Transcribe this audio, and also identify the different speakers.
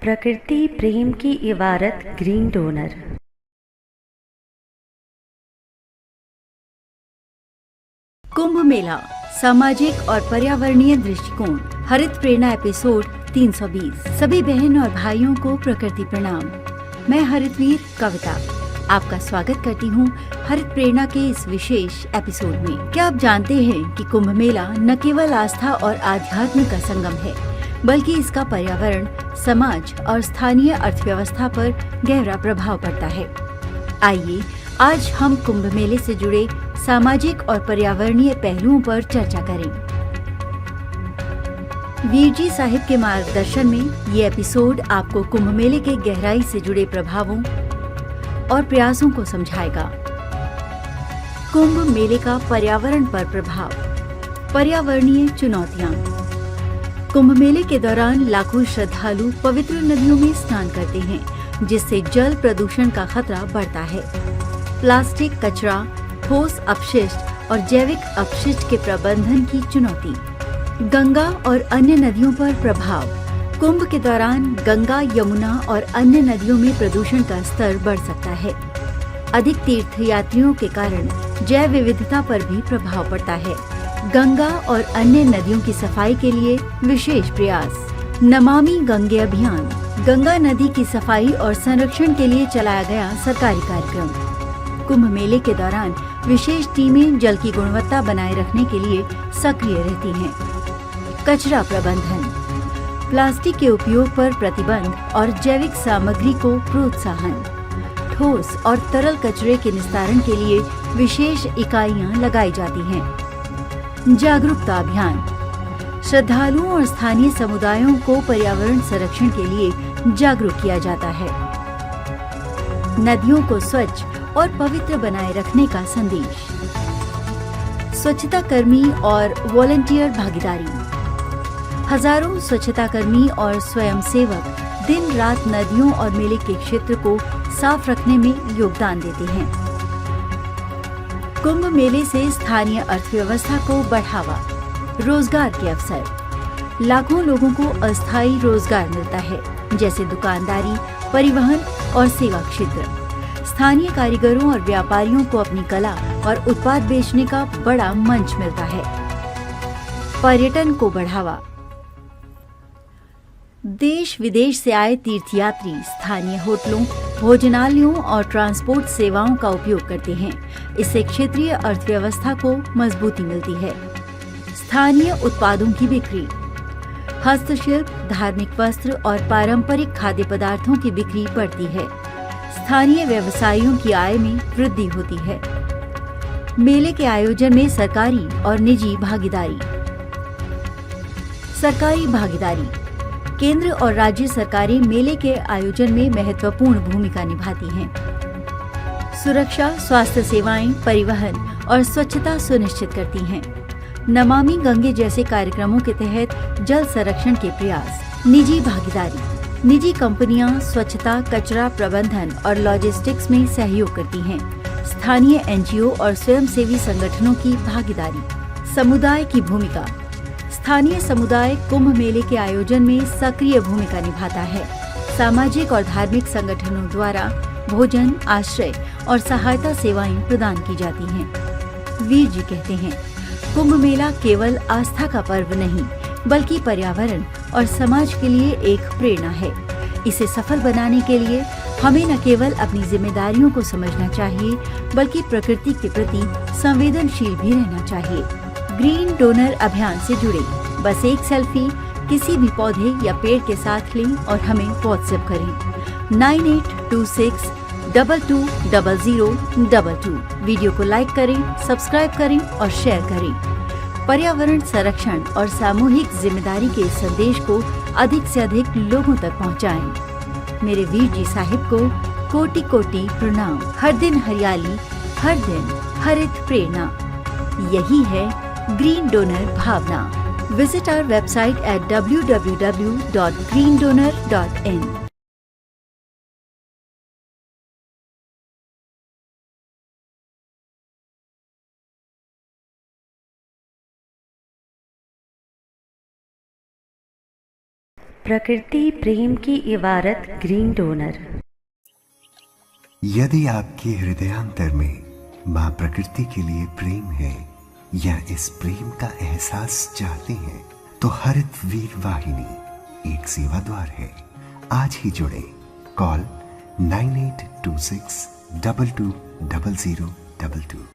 Speaker 1: प्रकृति प्रेम की इबारत ग्रीन डोनर।
Speaker 2: कुंभ मेला सामाजिक और पर्यावरणीय दृष्टिकोण हरित प्रेरणा एपिसोड 320। सभी बहन और भाइयों को प्रकृति प्रणाम। मैं हरितवीर कविता आपका स्वागत करती हूँ हरित प्रेरणा के इस विशेष एपिसोड में। क्या आप जानते हैं कि कुंभ मेला न केवल आस्था और आध्यात्म का संगम है, बल्कि इसका पर्यावरण, समाज और स्थानीय अर्थव्यवस्था पर गहरा प्रभाव पड़ता है। आइए आज हम कुंभ मेले से जुड़े सामाजिक और पर्यावरणीय पहलुओं पर चर्चा करें। वीर जी साहिब के मार्गदर्शन में ये एपिसोड आपको कुंभ मेले के गहराई से जुड़े प्रभावों और प्रयासों को समझाएगा। कुंभ मेले का पर्यावरण पर प्रभाव, पर्यावरणीय चुनौतियां। कुंभ मेले के दौरान लाखों श्रद्धालु पवित्र नदियों में स्नान करते हैं, जिससे जल प्रदूषण का खतरा बढ़ता है। प्लास्टिक कचरा, ठोस अपशिष्ट और जैविक अपशिष्ट के प्रबंधन की चुनौती। गंगा और अन्य नदियों पर प्रभाव। कुंभ के दौरान गंगा, यमुना और अन्य नदियों में प्रदूषण का स्तर बढ़ सकता है। अधिक तीर्थयात्रियों के कारण जैव विविधता पर भी प्रभाव पड़ता है। गंगा और अन्य नदियों की सफाई के लिए विशेष प्रयास। नमामि गंगे अभियान, गंगा नदी की सफाई और संरक्षण के लिए चलाया गया सरकारी कार्यक्रम। कुंभ मेले के दौरान विशेष टीमें जल की गुणवत्ता बनाए रखने के लिए सक्रिय रहती हैं। कचरा प्रबंधन, प्लास्टिक के उपयोग पर प्रतिबंध और जैविक सामग्री को प्रोत्साहन। ठोस और तरल कचरे के निस्तारण के लिए विशेष इकाइयां लगाई जाती हैं। जागरूकता अभियान, श्रद्धालुओं और स्थानीय समुदायों को पर्यावरण संरक्षण के लिए जागरूक किया जाता है। नदियों को स्वच्छ और पवित्र बनाए रखने का संदेश। स्वच्छता कर्मी और वॉलंटियर भागीदारी। हजारों स्वच्छता कर्मी और स्वयंसेवक दिन रात नदियों और मेले के क्षेत्र को साफ रखने में योगदान देते हैं। कुंभ मेले से स्थानीय अर्थव्यवस्था को बढ़ावा, रोजगार के अवसर। लाखों लोगों को अस्थायी रोजगार मिलता है, जैसे दुकानदारी, परिवहन और सेवा क्षेत्र। स्थानीय कारीगरों और व्यापारियों को अपनी कला और उत्पाद बेचने का बड़ा मंच मिलता है। पर्यटन को बढ़ावा। देश विदेश से आए तीर्थयात्री स्थानीय होटलों, भोजनालयों और ट्रांसपोर्ट सेवाओं का उपयोग करते हैं। इससे क्षेत्रीय अर्थव्यवस्था को मजबूती मिलती है। स्थानीय उत्पादों की बिक्री। हस्तशिल्प, धार्मिक वस्त्र और पारंपरिक खाद्य पदार्थों की बिक्री बढ़ती है। स्थानीय व्यवसायियों की आय में वृद्धि होती है। मेले के आयोजन में सरकारी और निजी भागीदारी। सरकारी भागीदारी। केंद्र और राज्य सरकारें मेले के आयोजन में महत्वपूर्ण भूमिका निभाती हैं। सुरक्षा, स्वास्थ्य सेवाएं, परिवहन और स्वच्छता सुनिश्चित करती हैं। नमामि गंगे जैसे कार्यक्रमों के तहत जल संरक्षण के प्रयास। निजी भागीदारी। निजी कंपनियां स्वच्छता, कचरा प्रबंधन और लॉजिस्टिक्स में सहयोग करती हैं। स्थानीय एनजीओ और स्वयंसेवी संगठनों की भागीदारी। समुदाय की भूमिका। स्थानीय समुदाय कुंभ मेले के आयोजन में सक्रिय भूमिका निभाता है। सामाजिक और धार्मिक संगठनों द्वारा भोजन, आश्रय और सहायता सेवाएं प्रदान की जाती हैं। वीर जी कहते हैं, कुंभ मेला केवल आस्था का पर्व नहीं, बल्कि पर्यावरण और समाज के लिए एक प्रेरणा है। इसे सफल बनाने के लिए हमें न केवल अपनी जिम्मेदारियों को समझना चाहिए, बल्कि प्रकृति के प्रति संवेदनशील भी रहना चाहिए। ग्रीन डोनर अभियान से जुड़े बस एक सेल्फी किसी भी पौधे या पेड़ के साथ लें और हमें व्हाट्सएप करें 9826220022। वीडियो को लाइक करें, सब्सक्राइब करें और शेयर करें। पर्यावरण संरक्षण और सामूहिक जिम्मेदारी के इस संदेश को अधिक से अधिक लोगों तक पहुंचाएं। मेरे वीर जी साहिब को कोटि कोटि प्रणाम। हर दिन हरियाली, हर दिन हरित प्रेरणा, यही है ग्रीन डोनर भावना। Visit our website at www.greendonor.in।
Speaker 1: प्रकृति प्रेम की इबारत ग्रीन डोनर।
Speaker 3: यदि आपके हृदयांतर में माँ प्रकृति के लिए प्रेम है या इस प्रेम का एहसास चाहते हैं तो हरित वीर वाहिनी एक सेवा द्वार है। आज ही जुड़े। कॉल 9826 220022।